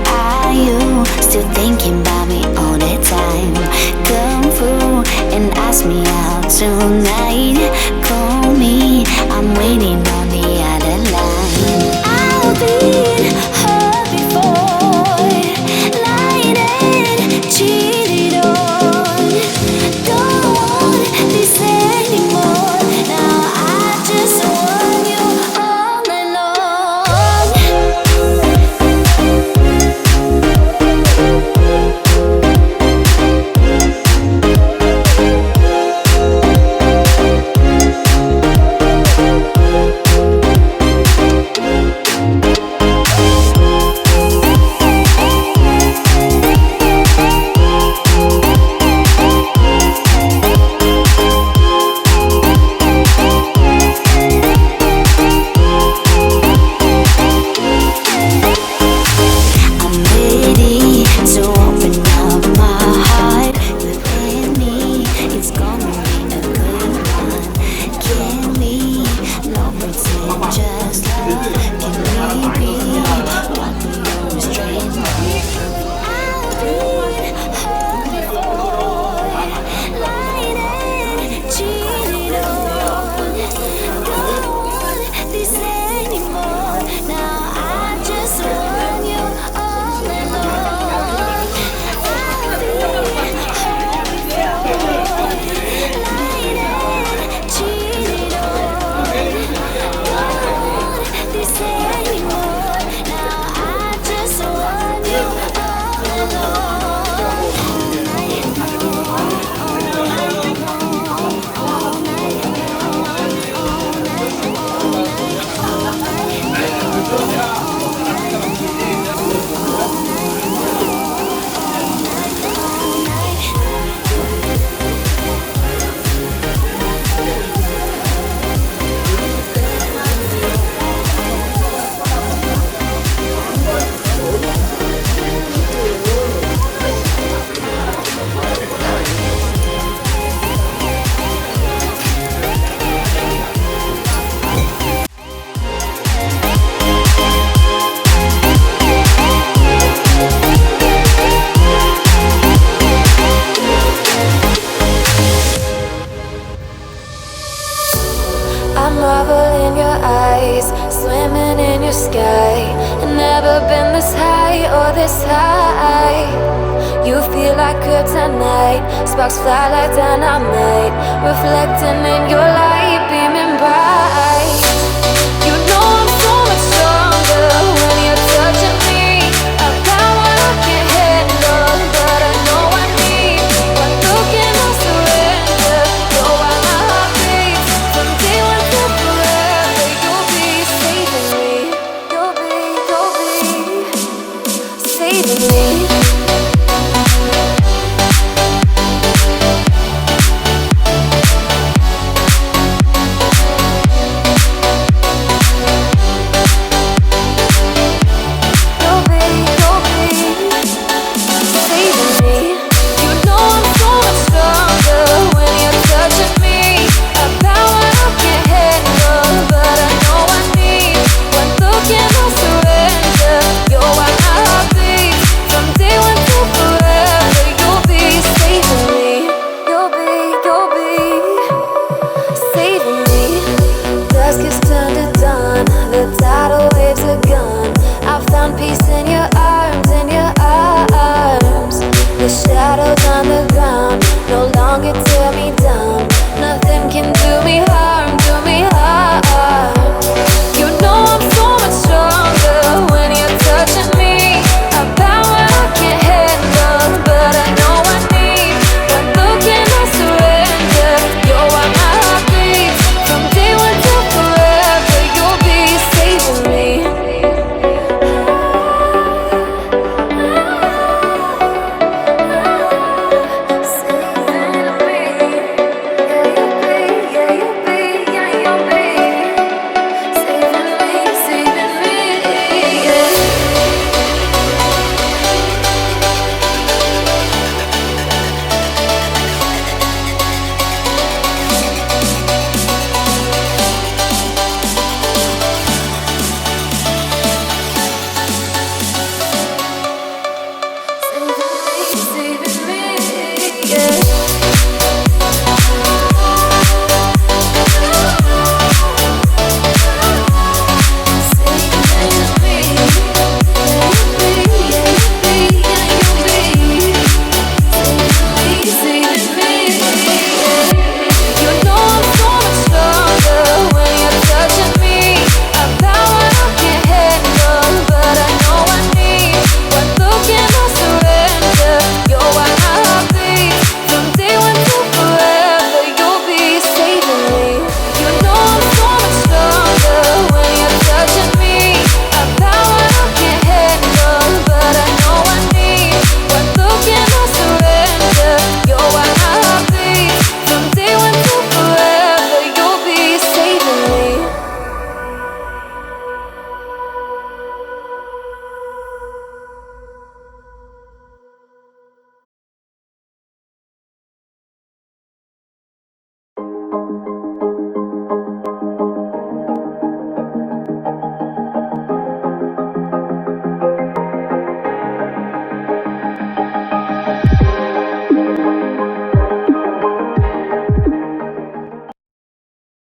Are you still thinking about me all the time? Come through and ask me out tonight. Call me, I'm waiting on the other line. I've been hurt before, lied and cheated on. Don't want this anymore. Now I just want you all night long. I'm ready to open up my heart. Within me, it's gonna be a good one. Can we not pretend just love? Can we be what we always dreamed of? I've been hurt before, lied and cheated on. Don't want this anymore. Now I just want you all night long. I've been hurt before, lied and cheated on. Don't want this anymore. Now I just want you all night long. I marvel in your eyes, swimming in your sky. Never been this high or this high. You feel like kryptonite, sparks fly like dynamite, reflecting in your light, beaming bright. You know I'm so much stronger when you're touching me. I've got what I can't handle, but I know I need. One look and I'll surrender. Know why my heart beats from day one to forever. You'll be saving me. You'll be saving me.